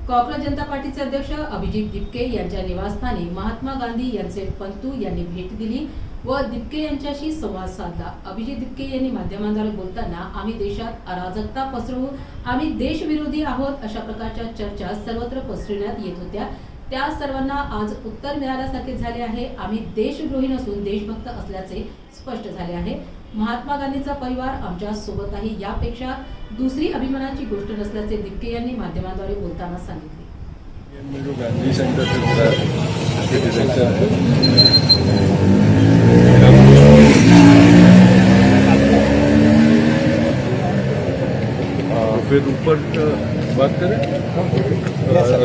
Cockroach जनता पार्टीचे अध्यक्ष अभिजित दिपके यांच्या निवासस्थानी महात्मा गांधी यांचे पंतू यांनी भेट दिली व दिपके यांच्याशी संवाद साधला। अभिजित दिपके यांनी माध्यमांद्वारे बोलताना आम्ही देशात अराजकता पसरवू, आम्ही देशविरोधी आहोत अशा प्रकारच्या चर्चा सर्वत्र पसरविण्यात येत होत्या। त्या सर्वांना आज उत्तर मिळाल्यासारखे झाले आहे। आम्ही देशद्रोही नसून देशभक्त असल्याचे स्पष्ट झाले आहे। महात्मा गांधींचा परिवार आमच्या सोबत आहे, यापेक्षा दुसरी अभिमानाची गोष्ट नसल्याचे दिपके यांनी माध्यमांद्वारे बोलताना सांगितले। गांधी सेंटर फिर ऊपर बात करें।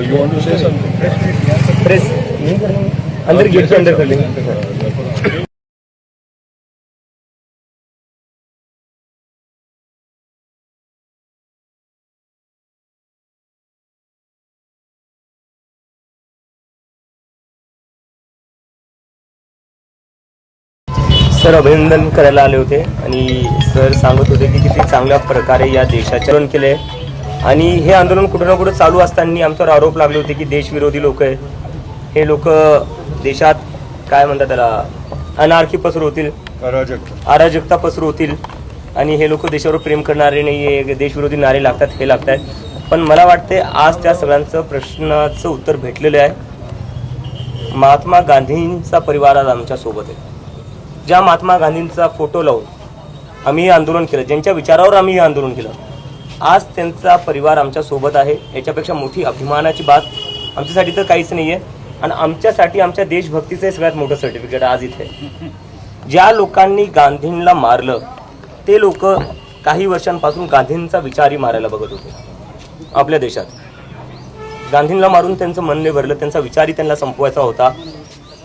You want to say something? Press नहीं करेंगे, अंदर गेट के अंदर कर लेंगे। सर अभिनंदन करायला आले होते आणि सर सांगत होते की किती चांगल्या प्रकारे या देशाचे आंदोलन केले आणि हे आंदोलन कुठे ना कुठे चालू असताना आमच्यावर आरोप लागले होते की देशविरोधी लोक आहे, हे लोक देशात काय म्हणतात त्याला अनार्की पसरवतील, अराजकता पसरवतील आणि हे लोक देशावर प्रेम करणारे नाही आहे, देशविरोधी नारे लागतात, हे लागतात। पण मला वाटते आज त्या सगळ्यांचं प्रश्नाचं उत्तर भेटलेलं आहे। महात्मा गांधींचा परिवार आज आमच्या सोबत आहे। ज्या महात्मा गांधींचा फोटो लावून आम्ही हे आंदोलन केलं, ज्यांच्या विचारावर आम्ही हे आंदोलन केलं, आज त्यांचा परिवार आमच्या सोबत आहे। याच्यापेक्षा मोठी अभिमानाची बात आमच्यासाठी तर काहीच नाही आहे आणि आमच्यासाठी आमच्या देशभक्तीचं सगळ्यात मोठं सर्टिफिकेट आज इथे। ज्या लोकांनी गांधींना मारलं ते लोक काही वर्षांपासून गांधींचा विचारही मारायला बघत होते। आपल्या देशात गांधींना मारून त्यांचं मन नाही भरलं, त्यांचा विचारही त्यांना संपवायचा होता।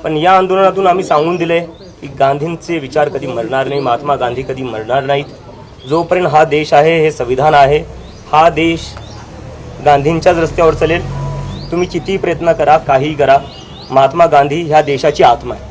पण या आंदोलनातून आम्ही सांगून दिले की गांधींचे विचार कधी मरणार नाही, महात्मा गांधी कधी मरणार नाहीत। जोपर्यंत हा देश आहे, हे संविधान आहे, हा देश गांधींच्याच रस्त्यावर चालेल। तुम्ही कितीही प्रयत्न करा, काहीही करा, महात्मा गांधी ह्या देशाची आत्मा आहे।